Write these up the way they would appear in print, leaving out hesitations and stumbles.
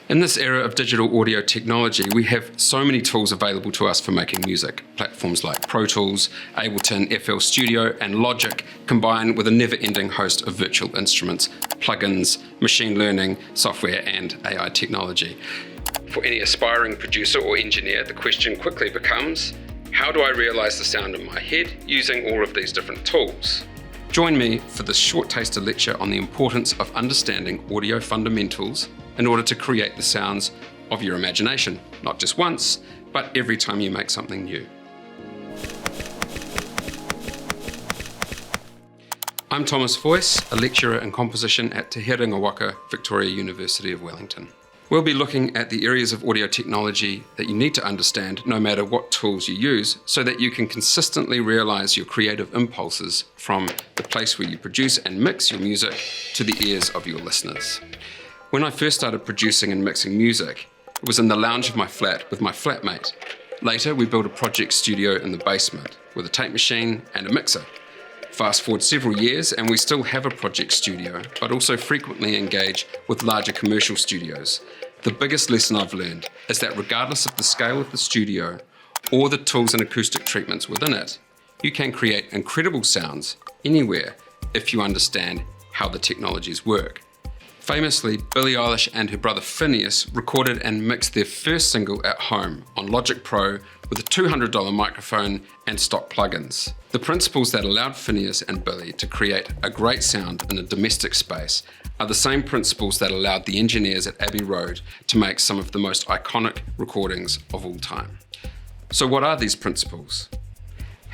In this era of digital audio technology, we have so many tools available to us for making music. Platforms like Pro Tools, Ableton, FL Studio, and Logic combine with a never-ending host of virtual instruments, plugins, machine learning, software, and AI technology. For any aspiring producer or engineer, the question quickly becomes, how do I realize the sound in my head using all of these different tools? Join me for this short taster lecture on the importance of understanding audio fundamentals in order to create the sounds of your imagination, not just once, but every time you make something new. I'm Thomas Voyce, a lecturer in composition at Te Herenga Victoria University of Wellington. We'll be looking at the areas of audio technology that you need to understand no matter what tools you use, so that you can consistently realize your creative impulses from the place where you produce and mix your music to the ears of your listeners. When I first started producing and mixing music, it was in the lounge of my flat with my flatmate. Later, we built a project studio in the basement with a tape machine and a mixer. Fast forward several years and we still have a project studio, but also frequently engage with larger commercial studios. The biggest lesson I've learned is that regardless of the scale of the studio or the tools and acoustic treatments within it, you can create incredible sounds anywhere if you understand how the technologies work. Famously, Billie Eilish and her brother Phineas recorded and mixed their first single at home on Logic Pro with a $200 microphone and stock plugins. The principles that allowed Phineas and Billie to create a great sound in a domestic space are the same principles that allowed the engineers at Abbey Road to make some of the most iconic recordings of all time. So what are these principles?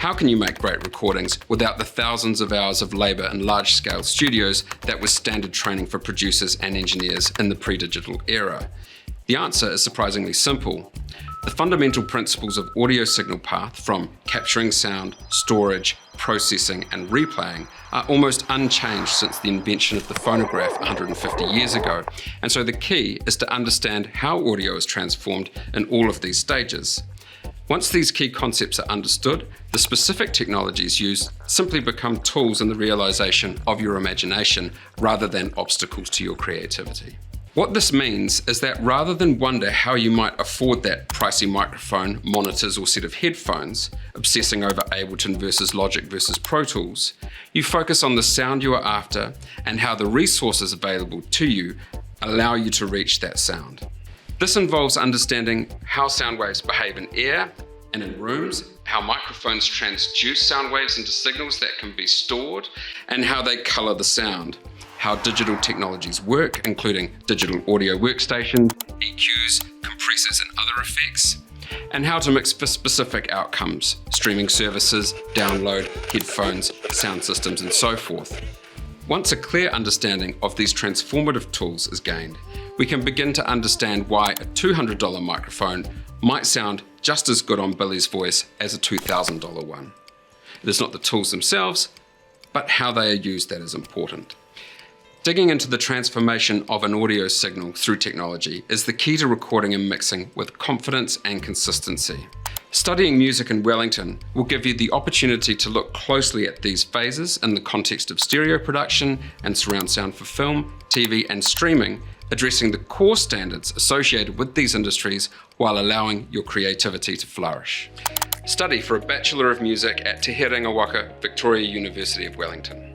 How can you make great recordings without the thousands of hours of labor in large-scale studios that was standard training for producers and engineers in the pre-digital era? The answer is surprisingly simple. The fundamental principles of audio signal path, from capturing sound, storage, processing, and replaying, are almost unchanged since the invention of the phonograph 150 years ago. And so the key is to understand how audio is transformed in all of these stages. Once these key concepts are understood, the specific technologies used simply become tools in the realization of your imagination rather than obstacles to your creativity. What this means is that rather than wonder how you might afford that pricey microphone, monitors, or set of headphones, obsessing over Ableton versus Logic versus Pro Tools, you focus on the sound you are after and how the resources available to you allow you to reach that sound. This involves understanding how sound waves behave in air and in rooms, how microphones transduce sound waves into signals that can be stored, and how they color the sound, how digital technologies work, including digital audio workstations, EQs, compressors, and other effects, and how to mix for specific outcomes, streaming services, download, headphones, sound systems, and so forth. Once a clear understanding of these transformative tools is gained, we can begin to understand why a $200 microphone might sound just as good on Billie's voice as a $2,000 one. It is not the tools themselves, but how they are used that is important. Digging into the transformation of an audio signal through technology is the key to recording and mixing with confidence and consistency. Studying music in Wellington will give you the opportunity to look closely at these phases in the context of stereo production and surround sound for film, TV, and streaming, addressing the core standards associated with these industries while allowing your creativity to flourish. Study for a Bachelor of Music at Te Herenga Victoria University of Wellington.